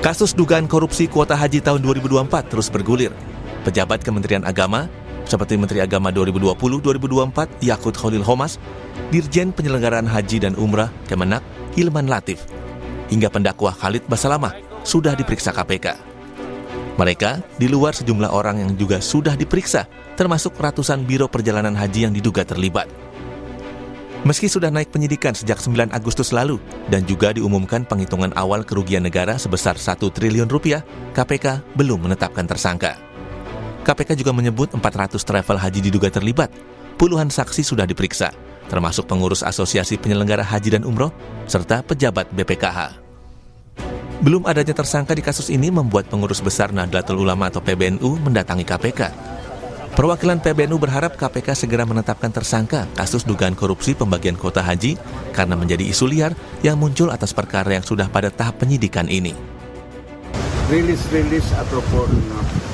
Kasus dugaan korupsi kuota haji tahun 2024 terus bergulir. Pejabat Kementerian Agama, seperti Menteri Agama 2020-2024 Yakut Khalil Qomas, Dirjen Penyelenggaraan Haji dan Umrah Kemenak Hilman Latif, hingga pendakwah Khalid Basalamah sudah diperiksa KPK. Mereka di luar sejumlah orang yang juga sudah diperiksa, termasuk ratusan biro perjalanan haji yang diduga terlibat. Meski sudah naik penyidikan sejak 9 Agustus lalu dan juga diumumkan penghitungan awal kerugian negara sebesar 1 triliun rupiah, KPK belum menetapkan tersangka. KPK juga menyebut 400 travel haji diduga terlibat. Puluhan saksi sudah diperiksa, termasuk pengurus Asosiasi Penyelenggara Haji dan Umroh serta pejabat BPKH. Belum adanya tersangka di kasus ini membuat pengurus besar Nahdlatul Ulama atau PBNU mendatangi KPK. Perwakilan PBNU berharap KPK segera menetapkan tersangka kasus dugaan korupsi pembagian kuota haji karena menjadi isu liar yang muncul atas perkara yang sudah pada tahap penyidikan ini. Rilis-rilis ataupun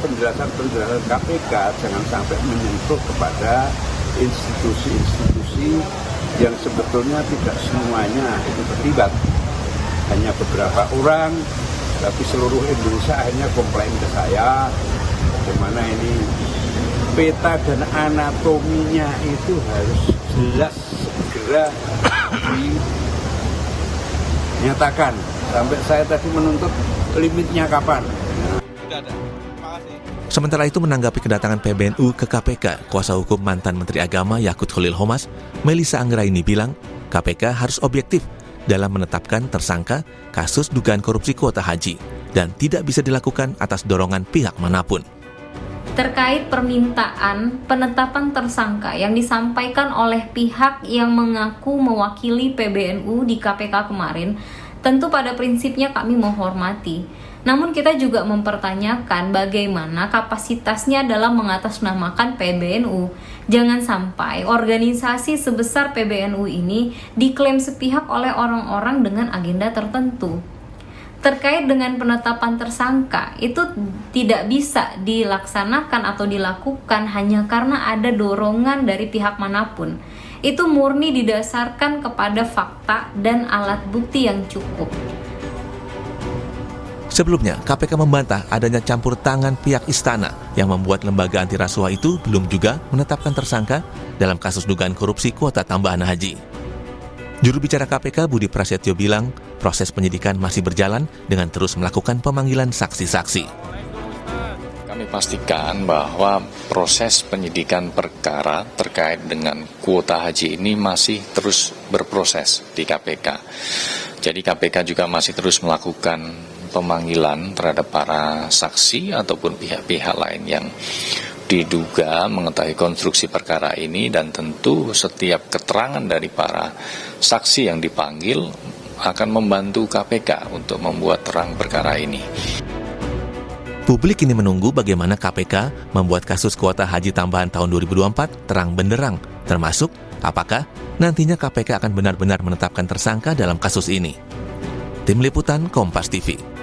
penjelasan-penjelasan KPK jangan sampai menyentuh kepada institusi-institusi yang sebetulnya tidak semuanya itu terlibat. Hanya beberapa orang, tapi seluruh Indonesia akhirnya komplain ke saya, bagaimana ini peta dan anatominya itu harus jelas segera dinyatakan. Sampai saya tadi menuntut limitnya kapan. Sementara itu menanggapi kedatangan PBNU ke KPK, kuasa hukum mantan Menteri Agama Yakut Khalil Qomas, Melissa Anggraini bilang KPK harus objektif dalam menetapkan tersangka kasus dugaan korupsi kuota haji dan tidak bisa dilakukan atas dorongan pihak manapun. Terkait permintaan penetapan tersangka yang disampaikan oleh pihak yang mengaku mewakili PBNU di KPK kemarin, tentu pada prinsipnya kami menghormati. Namun kita juga mempertanyakan bagaimana kapasitasnya dalam mengatasnamakan PBNU. Jangan sampai organisasi sebesar PBNU ini diklaim sepihak oleh orang-orang dengan agenda tertentu. Terkait dengan penetapan tersangka, itu tidak bisa dilaksanakan atau dilakukan hanya karena ada dorongan dari pihak manapun. Itu murni didasarkan kepada fakta dan alat bukti yang cukup. Sebelumnya, KPK membantah adanya campur tangan pihak istana yang membuat lembaga anti rasuah itu belum juga menetapkan tersangka dalam kasus dugaan korupsi kuota tambahan haji. Juru bicara KPK Budi Prasetyo bilang proses penyidikan masih berjalan dengan terus melakukan pemanggilan saksi-saksi. Kami pastikan bahwa proses penyidikan perkara terkait dengan kuota haji ini masih terus berproses di KPK. Jadi KPK juga masih terus melakukan pemanggilan terhadap para saksi ataupun pihak-pihak lain yang diduga mengetahui konstruksi perkara ini, dan tentu setiap keterangan dari para saksi yang dipanggil akan membantu KPK untuk membuat terang perkara ini. Publik ini menunggu bagaimana KPK membuat kasus kuota haji tambahan tahun 2024 terang benderang, termasuk apakah nantinya KPK akan benar-benar menetapkan tersangka dalam kasus ini. Tim Liputan Kompas TV.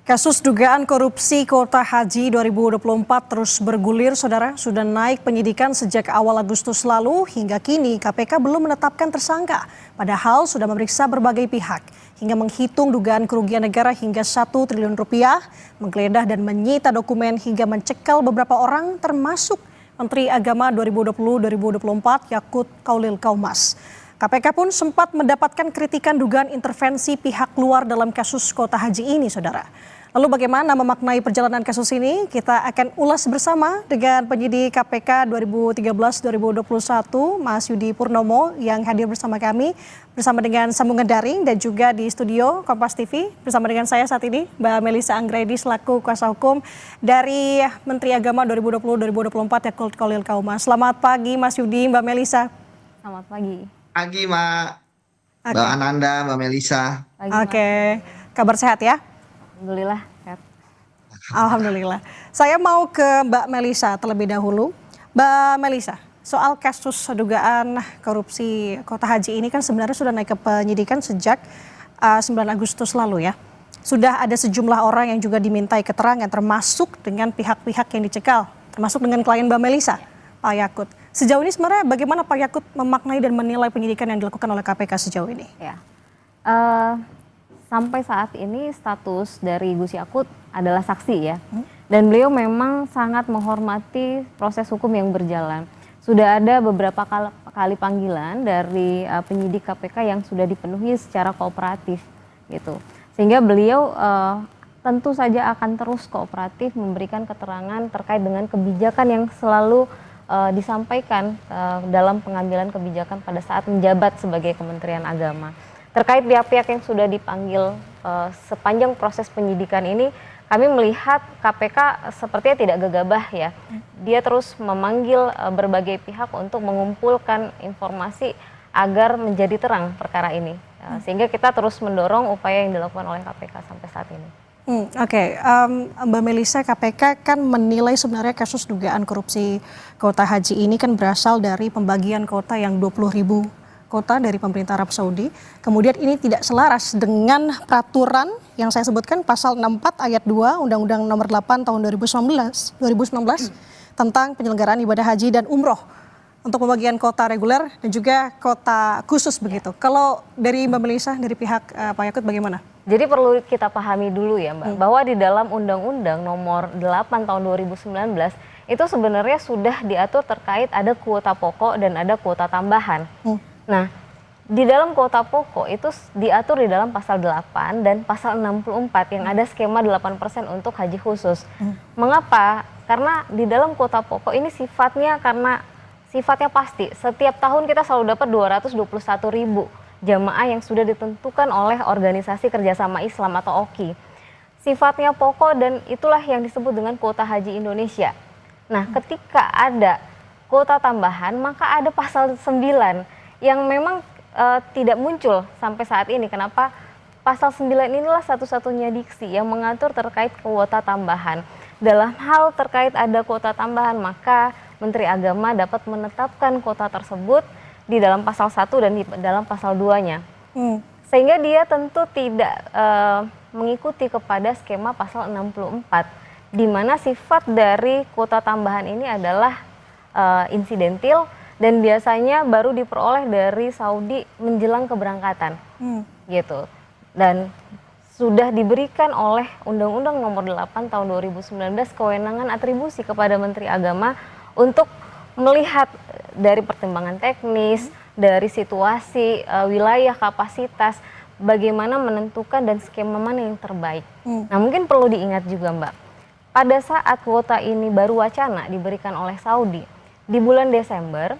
Kasus dugaan korupsi kuota haji 2024 terus bergulir, saudara. Sudah naik penyidikan sejak awal Agustus lalu, hingga kini KPK belum menetapkan tersangka. Padahal sudah memeriksa berbagai pihak, hingga menghitung dugaan kerugian negara hingga 1 triliun rupiah, menggeledah dan menyita dokumen hingga mencekal beberapa orang termasuk Menteri Agama 2020-2024 Yakut Khalil Qomas. KPK pun sempat mendapatkan kritikan dugaan intervensi pihak luar dalam kasus kuota haji ini, saudara. Lalu bagaimana memaknai perjalanan kasus ini? Kita akan ulas bersama dengan penyidik KPK 2013-2021, Mas Yudi Purnomo, yang hadir bersama kami, bersama dengan sambungan daring dan juga di studio Kompas TV. Bersama dengan saya saat ini, Mbak Melissa Anggraini selaku kuasa hukum dari Menteri Agama 2020-2024 Yakut Khalil Qomas. Selamat pagi Mas Yudi, Mbak Melissa. Selamat pagi. Pagi, Mbak Ananda, Mbak Melissa. Oke, kabar sehat ya? Alhamdulillah. Alhamdulillah. Saya mau ke Mbak Melissa terlebih dahulu. Mbak Melissa, soal kasus dugaan korupsi kuota haji ini kan sebenarnya sudah naik ke penyidikan sejak 9 Agustus lalu ya. Sudah ada sejumlah orang yang juga dimintai keterangan termasuk dengan pihak-pihak yang dicekal, termasuk dengan klien Mbak Melissa. Pak Yakut. Sejauh ini sebenarnya bagaimana Pak Yakut memaknai dan menilai penyidikan yang dilakukan oleh KPK sejauh ini? Ya. Sampai saat ini status dari Gus Yakut adalah saksi ya. Dan beliau memang sangat menghormati proses hukum yang berjalan. Sudah ada beberapa kali panggilan dari penyidik KPK yang sudah dipenuhi secara kooperatif gitu. Sehingga beliau tentu saja akan terus kooperatif memberikan keterangan terkait dengan kebijakan yang selalu disampaikan dalam pengambilan kebijakan pada saat menjabat sebagai Kementerian Agama. Terkait pihak-pihak yang sudah dipanggil sepanjang proses penyidikan ini, kami melihat KPK sepertinya tidak gegabah ya. Dia terus memanggil berbagai pihak untuk mengumpulkan informasi agar menjadi terang perkara ini. Sehingga kita terus mendorong upaya yang dilakukan oleh KPK sampai saat ini. Oke, Mbak Melisa, KPK kan menilai sebenarnya kasus dugaan korupsi kuota haji ini kan berasal dari pembagian kuota yang 20.000 kota dari pemerintah Arab Saudi. Kemudian ini tidak selaras dengan peraturan yang saya sebutkan pasal 64 ayat 2 Undang-Undang Nomor 8 tahun 2019 tentang penyelenggaraan ibadah haji dan umroh untuk pembagian kota reguler dan juga kota khusus begitu. Kalau dari Mbak Melisa, dari pihak Pak Yakut bagaimana? Jadi perlu kita pahami dulu ya Mbak, bahwa di dalam Undang-Undang Nomor 8 tahun 2019 itu sebenarnya sudah diatur terkait ada kuota pokok dan ada kuota tambahan. Nah, di dalam kuota pokok itu diatur di dalam pasal 8 dan pasal 64 yang ada skema 8% untuk haji khusus. Mengapa? Karena di dalam kuota pokok ini sifatnya pasti. Setiap tahun kita selalu dapat 221.000 jamaah yang sudah ditentukan oleh Organisasi Kerjasama Islam atau OKI. Sifatnya pokok dan itulah yang disebut dengan kuota haji Indonesia. Nah, ketika ada kuota tambahan, maka ada pasal 9 yang memang tidak muncul sampai saat ini. Kenapa? Pasal 9 inilah satu-satunya diksi yang mengatur terkait kuota tambahan. Dalam hal terkait ada kuota tambahan, maka Menteri Agama dapat menetapkan kuota tersebut di dalam pasal 1 dan di dalam pasal 2-nya. Sehingga dia tentu tidak mengikuti kepada skema pasal 64, di mana sifat dari kuota tambahan ini adalah insidentil dan biasanya baru diperoleh dari Saudi menjelang keberangkatan, gitu. Dan sudah diberikan oleh Undang-Undang Nomor 8 tahun 2019 kewenangan atribusi kepada Menteri Agama untuk melihat dari pertimbangan teknis, dari situasi, wilayah, kapasitas, bagaimana menentukan dan skema mana yang terbaik. Nah, mungkin perlu diingat juga Mbak, pada saat kuota ini baru wacana diberikan oleh Saudi, di bulan Desember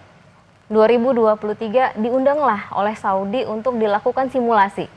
2023 diundanglah oleh Saudi untuk dilakukan simulasi.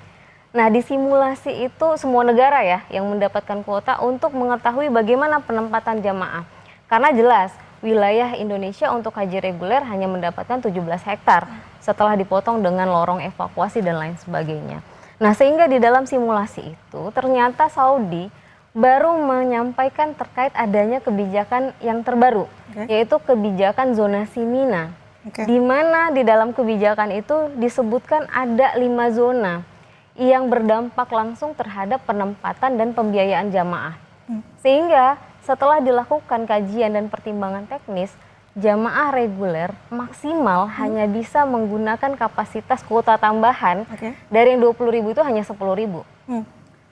Nah, di simulasi itu semua negara ya yang mendapatkan kuota untuk mengetahui bagaimana penempatan jamaah. Karena jelas wilayah Indonesia untuk haji reguler hanya mendapatkan 17 hektar setelah dipotong dengan lorong evakuasi dan lain sebagainya. Nah, sehingga di dalam simulasi itu ternyata Saudi baru menyampaikan terkait adanya kebijakan yang terbaru, yaitu kebijakan zonasi Mina. Di mana di dalam kebijakan itu disebutkan ada 5 zona yang berdampak langsung terhadap penempatan dan pembiayaan jamaah. Sehingga setelah dilakukan kajian dan pertimbangan teknis, jamaah reguler maksimal hanya bisa menggunakan kapasitas kuota tambahan dari yang 20.000 itu hanya 10.000.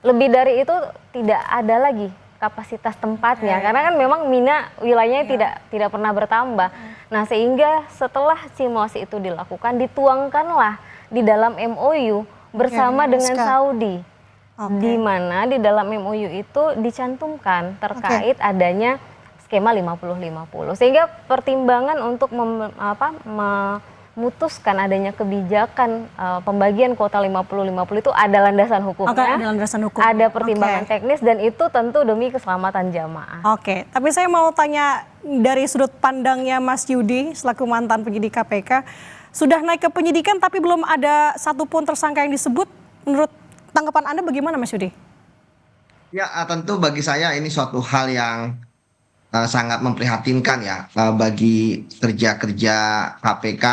Lebih dari itu tidak ada lagi kapasitas tempatnya, karena kan memang Mina wilayahnya tidak pernah bertambah. Nah, sehingga setelah simulasi itu dilakukan, dituangkanlah di dalam MOU bersama dengan Saudi, di mana di dalam MOU itu dicantumkan terkait adanya skema 50-50, sehingga pertimbangan untuk memutuskan adanya kebijakan pembagian kuota 50-50 itu ada landasan hukumnya, ada pertimbangan teknis, dan itu tentu demi keselamatan jamaah. Tapi saya mau tanya dari sudut pandangnya Mas Yudi selaku mantan penyidik KPK, sudah naik ke penyidikan tapi belum ada satupun tersangka yang disebut. Menurut tanggapan Anda bagaimana Mas Yudi? Ya, tentu bagi saya ini suatu hal yang sangat memprihatinkan ya bagi kerja-kerja KPK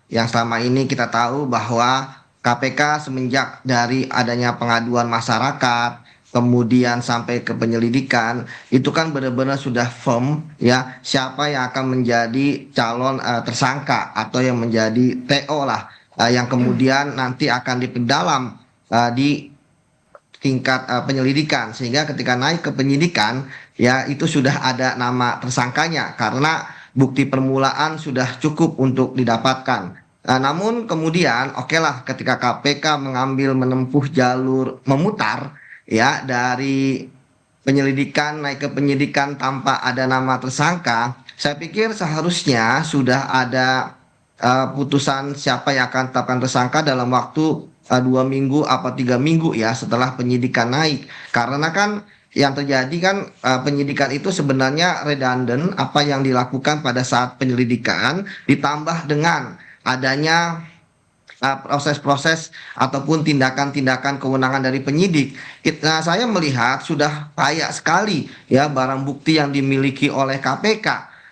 yang selama ini kita tahu bahwa KPK semenjak dari adanya pengaduan masyarakat, kemudian sampai ke penyelidikan, itu kan benar-benar sudah firm ya siapa yang akan menjadi calon tersangka atau yang menjadi TO lah, yang kemudian nanti akan diperdalam di tingkat penyelidikan, sehingga ketika naik ke penyidikan ya itu sudah ada nama tersangkanya karena bukti permulaan sudah cukup untuk didapatkan. Namun kemudian oke lah ketika KPK mengambil menempuh jalur memutar ya dari penyelidikan naik ke penyidikan tanpa ada nama tersangka, saya pikir seharusnya sudah ada putusan siapa yang akan tetapkan tersangka dalam waktu 2 minggu apa 3 minggu ya setelah penyidikan naik, karena kan yang terjadi kan penyidikan itu sebenarnya redundant apa yang dilakukan pada saat penyelidikan ditambah dengan adanya proses-proses ataupun tindakan-tindakan kewenangan dari penyidik. Nah, saya melihat sudah banyak sekali ya barang bukti yang dimiliki oleh KPK.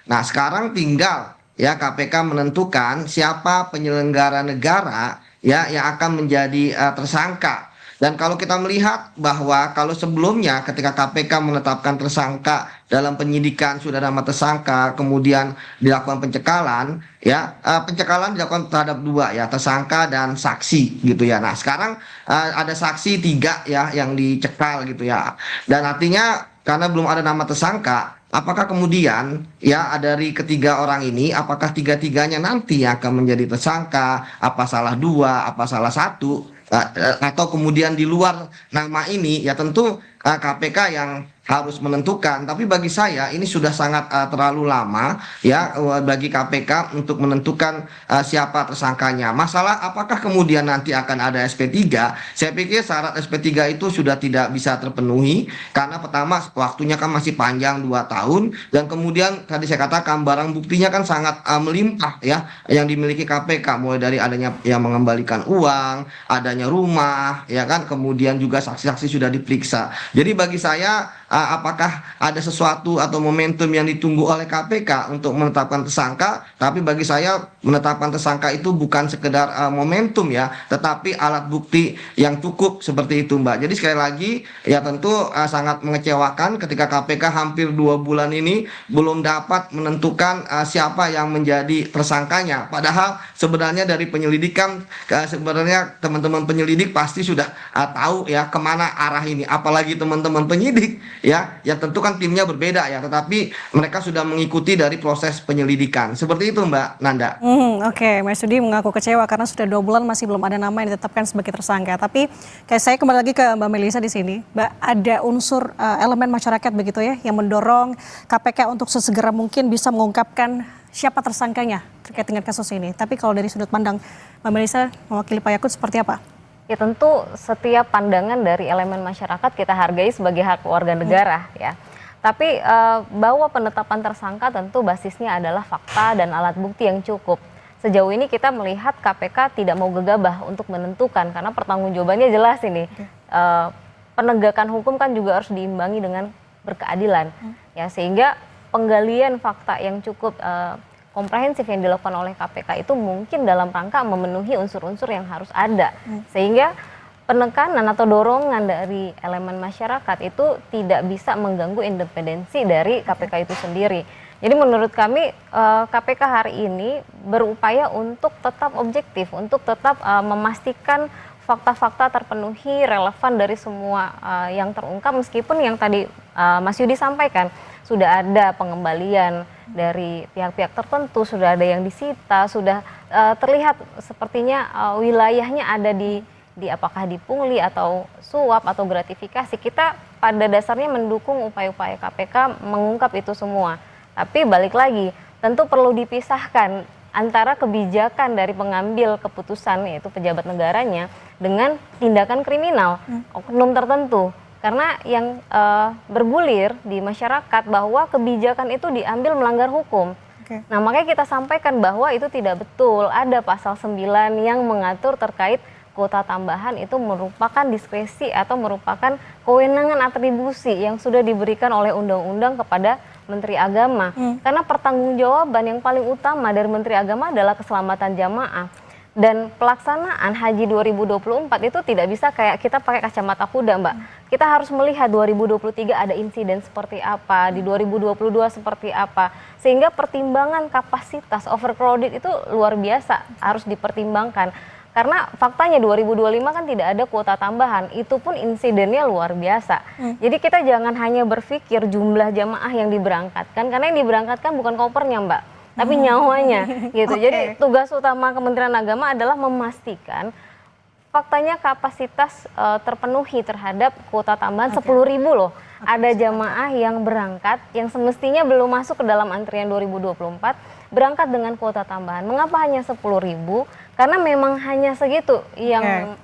Nah, sekarang tinggal ya KPK menentukan siapa penyelenggara negara ya yang akan menjadi tersangka. Dan kalau kita melihat bahwa kalau sebelumnya ketika KPK menetapkan tersangka dalam penyidikan sudah nama tersangka, kemudian dilakukan pencekalan, ya pencekalan dilakukan terhadap 2 ya, tersangka dan saksi gitu ya. Nah sekarang ada saksi 3 ya yang dicekal gitu ya. Dan artinya karena belum ada nama tersangka, apakah kemudian ya dari ketiga orang ini, apakah tiga-tiganya nanti akan menjadi tersangka? Apa salah 2, apa salah 1? Atau kemudian di luar nama ini ya tentu KPK yang harus menentukan. Tapi bagi saya ini sudah sangat terlalu lama ya bagi KPK untuk menentukan siapa tersangkanya. Masalah apakah kemudian nanti akan ada SP3? Saya pikir syarat SP3 itu sudah tidak bisa terpenuhi karena pertama waktunya kan masih panjang 2 tahun, dan kemudian tadi saya katakan barang buktinya kan sangat melimpah ya yang dimiliki KPK, mulai dari adanya yang mengembalikan uang, adanya rumah ya kan, kemudian juga saksi-saksi sudah diperiksa. Jadi bagi saya apakah ada sesuatu atau momentum yang ditunggu oleh KPK untuk menetapkan tersangka? Tapi bagi saya menetapkan tersangka itu bukan sekedar momentum ya, tetapi alat bukti yang cukup seperti itu, Mbak. Jadi sekali lagi ya tentu sangat mengecewakan ketika KPK hampir 2 bulan ini belum dapat menentukan siapa yang menjadi tersangkanya. Padahal sebenarnya dari penyelidikan sebenarnya teman-teman penyelidik pasti sudah tahu ya kemana arah ini, apalagi teman-teman penyidik ya tentu kan timnya berbeda ya, tetapi mereka sudah mengikuti dari proses penyelidikan seperti itu, Mbak Nanda. Oke, Mas Sudi mengaku kecewa karena sudah 2 bulan masih belum ada nama yang ditetapkan sebagai tersangka. Tapi kayak saya kembali lagi ke Mbak Melisa di sini, Mbak, ada unsur elemen masyarakat begitu ya yang mendorong KPK untuk sesegera mungkin bisa mengungkapkan siapa tersangkanya terkait dengan kasus ini. Tapi kalau dari sudut pandang Mbak Melisa mewakili Pak Yakut seperti apa? Ya tentu setiap pandangan dari elemen masyarakat kita hargai sebagai hak warga negara ya. Tapi bahwa penetapan tersangka tentu basisnya adalah fakta dan alat bukti yang cukup. Sejauh ini kita melihat KPK tidak mau gegabah untuk menentukan karena pertanggungjawabannya jelas ini. Penegakan hukum kan juga harus diimbangi dengan berkeadilan. Ya sehingga penggalian fakta yang cukup komprehensif yang dilakukan oleh KPK itu mungkin dalam rangka memenuhi unsur-unsur yang harus ada, sehingga penekanan atau dorongan dari elemen masyarakat itu tidak bisa mengganggu independensi dari KPK itu sendiri. Jadi menurut kami KPK hari ini berupaya untuk tetap objektif, untuk tetap memastikan fakta-fakta terpenuhi, relevan dari semua yang terungkap, meskipun yang tadi Mas Yudi sampaikan sudah ada pengembalian dari pihak-pihak tertentu, sudah ada yang disita, sudah terlihat sepertinya wilayahnya ada di apakah di pungli atau suap atau gratifikasi. Kita pada dasarnya mendukung upaya-upaya KPK mengungkap itu semua. Tapi balik lagi, tentu perlu dipisahkan antara kebijakan dari pengambil keputusan yaitu pejabat negaranya dengan tindakan kriminal oknum tertentu. Karena yang bergulir di masyarakat bahwa kebijakan itu diambil melanggar hukum. Nah makanya kita sampaikan bahwa itu tidak betul. Ada pasal 9 yang mengatur terkait kuota tambahan itu merupakan diskresi atau merupakan kewenangan atribusi yang sudah diberikan oleh undang-undang kepada Menteri Agama. Karena pertanggungjawaban yang paling utama dari Menteri Agama adalah keselamatan jamaah. Dan pelaksanaan haji 2024 itu tidak bisa kayak kita pakai kacamata kuda, Mbak. Kita harus melihat 2023 ada insiden seperti apa, di 2022 seperti apa. Sehingga pertimbangan kapasitas overcrowded itu luar biasa, harus dipertimbangkan. Karena faktanya 2025 kan tidak ada kuota tambahan, itu pun insidennya luar biasa. Jadi kita jangan hanya berpikir jumlah jamaah yang diberangkatkan, karena yang diberangkatkan bukan kopernya, Mbak, tapi nyawanya gitu. Jadi tugas utama Kementerian Agama adalah memastikan faktanya kapasitas terpenuhi terhadap kuota tambahan 10.000 loh. Ada jamaah yang berangkat yang semestinya belum masuk ke dalam antrian 2024 berangkat dengan kuota tambahan. Mengapa hanya 10.000? Karena memang hanya segitu yang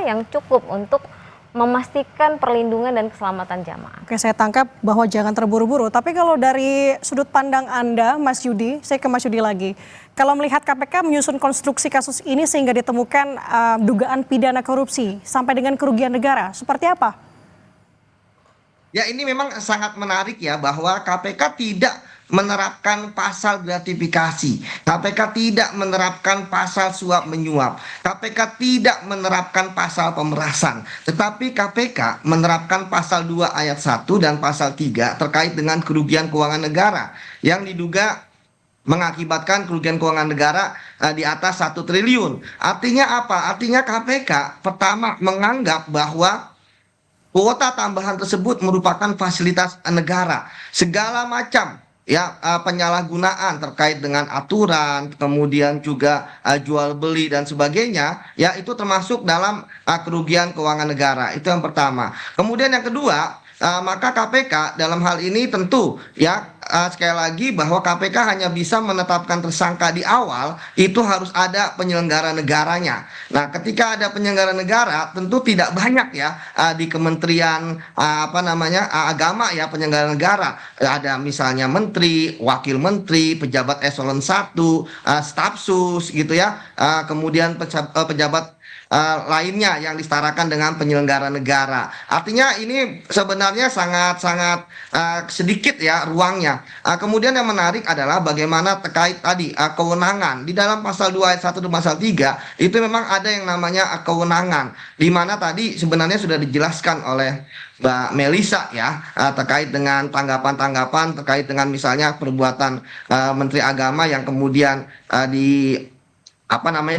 yang cukup untuk memastikan perlindungan dan keselamatan jamaah. Oke, saya tangkap bahwa jangan terburu-buru. Tapi kalau dari sudut pandang Anda, Mas Yudi, saya ke Mas Yudi lagi. Kalau melihat KPK menyusun konstruksi kasus ini sehingga ditemukan dugaan pidana korupsi sampai dengan kerugian negara, seperti apa? Ya, ini memang sangat menarik ya, bahwa KPK tidak menerapkan pasal gratifikasi, KPK tidak menerapkan pasal suap menyuap, KPK tidak menerapkan pasal pemerasan, tetapi KPK menerapkan pasal 2 ayat 1 dan pasal 3 terkait dengan kerugian keuangan negara yang diduga mengakibatkan kerugian keuangan negara di atas 1 triliun. Artinya apa? Artinya KPK pertama menganggap bahwa kuota tambahan tersebut merupakan fasilitas negara. Segala macam penyalahgunaan terkait dengan aturan, kemudian juga jual beli dan sebagainya, ya itu termasuk dalam kerugian keuangan negara. Itu yang pertama. Kemudian yang kedua, maka KPK dalam hal ini tentu sekali lagi bahwa KPK hanya bisa menetapkan tersangka di awal, itu harus ada penyelenggara negaranya. Nah, ketika ada penyelenggara negara tentu tidak banyak di Kementerian Agama penyelenggara negara. Ada misalnya menteri, wakil menteri, pejabat eselon 1, staf sus gitu kemudian pejabat lainnya yang disetarakan dengan penyelenggara negara. Artinya ini sebenarnya sangat-sangat sedikit ruangnya. Kemudian yang menarik adalah bagaimana terkait tadi kewenangan. Di dalam pasal 2 ayat 1 dan pasal 3 itu memang ada yang namanya kewenangan, di mana tadi sebenarnya sudah dijelaskan oleh Mbak Melisa terkait dengan tanggapan-tanggapan terkait dengan misalnya perbuatan Menteri Agama yang kemudian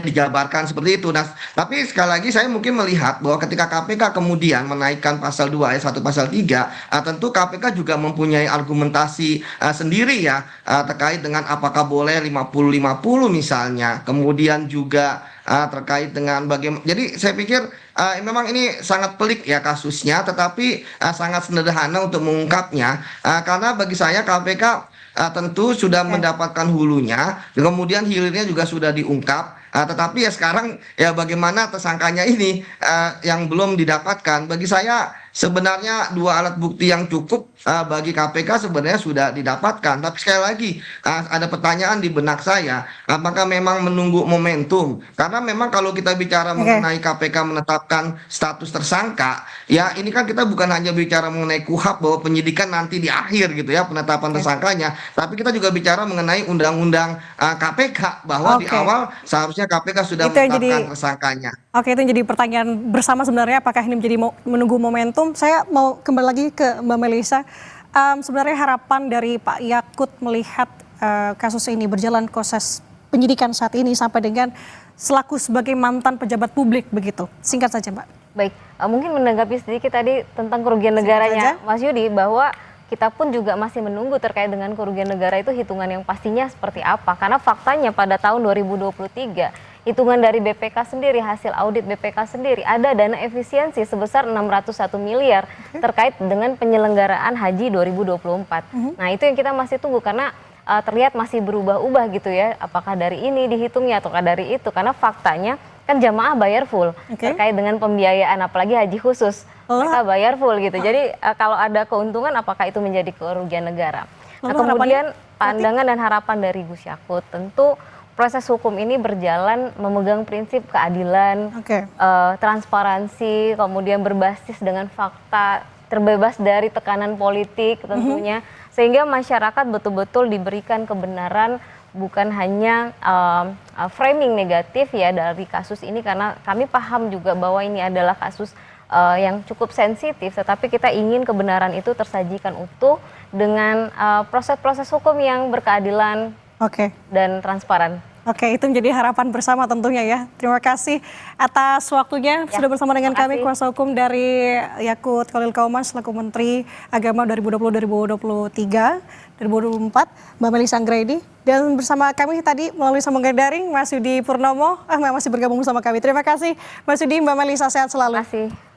dijabarkan seperti itu. Nah, tapi sekali lagi saya mungkin melihat bahwa ketika KPK kemudian menaikkan pasal 2 ayat 1 pasal 3, tentu KPK juga mempunyai argumentasi sendiri terkait dengan apakah boleh 50-50 misalnya. Kemudian juga terkait dengan bagaimana. Jadi saya pikir memang ini sangat pelik kasusnya, tetapi sangat sederhana untuk mengungkapnya, karena bagi saya KPK tentu sudah mendapatkan hulunya, kemudian hilirnya juga sudah diungkap, tetapi sekarang bagaimana tersangkanya ini yang belum didapatkan. Bagi saya sebenarnya 2 alat bukti yang cukup bagi KPK sebenarnya sudah didapatkan. Tapi sekali lagi ada pertanyaan di benak saya, apakah memang menunggu momentum? Karena memang kalau kita bicara mengenai KPK menetapkan status tersangka, ini kan kita bukan hanya bicara mengenai KUHP bahwa penyidikan nanti di akhir gitu penetapan tersangkanya, tapi kita juga bicara mengenai undang-undang KPK bahwa di awal seharusnya KPK sudah menetapkan tersangkanya. Oke, itu jadi pertanyaan bersama sebenarnya, apakah ini menjadi menunggu momentum. Saya mau kembali lagi ke Mbak Melisa. Sebenarnya harapan dari Pak Yakut melihat kasus ini berjalan proses penyidikan saat ini sampai dengan selaku sebagai mantan pejabat publik begitu. Singkat saja, Mbak. Baik, mungkin menanggapi sedikit tadi tentang kerugian negaranya Mas Yudi, bahwa kita pun juga masih menunggu terkait dengan kerugian negara itu hitungan yang pastinya seperti apa. Karena faktanya pada tahun 2023 hitungan dari BPK sendiri, hasil audit BPK sendiri, ada dana efisiensi sebesar 601 miliar terkait dengan penyelenggaraan haji 2024. Nah, itu yang kita masih tunggu karena terlihat masih berubah-ubah gitu apakah dari ini dihitungnya ataukah dari itu, karena faktanya kan jamaah bayar full terkait dengan pembiayaan, apalagi haji khusus mereka bayar full gitu. Jadi kalau ada keuntungan, apakah itu menjadi kerugian negara? Nah, kemudian pandangan dan harapan dari Gus Yakut, tentu proses hukum ini berjalan memegang prinsip keadilan, transparansi, kemudian berbasis dengan fakta, terbebas dari tekanan politik tentunya, sehingga masyarakat betul-betul diberikan kebenaran bukan hanya framing negatif ya dari kasus ini, karena kami paham juga bahwa ini adalah kasus yang cukup sensitif, tetapi kita ingin kebenaran itu tersajikan utuh dengan proses-proses hukum yang berkeadilan dan transparan. Oke, itu menjadi harapan bersama tentunya ya. Terima kasih atas waktunya sudah bersama dengan kami, kuasa hukum dari Yakut Khalil Qomas selaku Menteri Agama 2020-2023, 2024, Mbak Melisa Anggraini. Dan bersama kami tadi melalui sambungan daring Mas Yudi Purnomo, masih bergabung bersama kami. Terima kasih Mas Yudi, Mbak Melisa, sehat selalu. Terima kasih.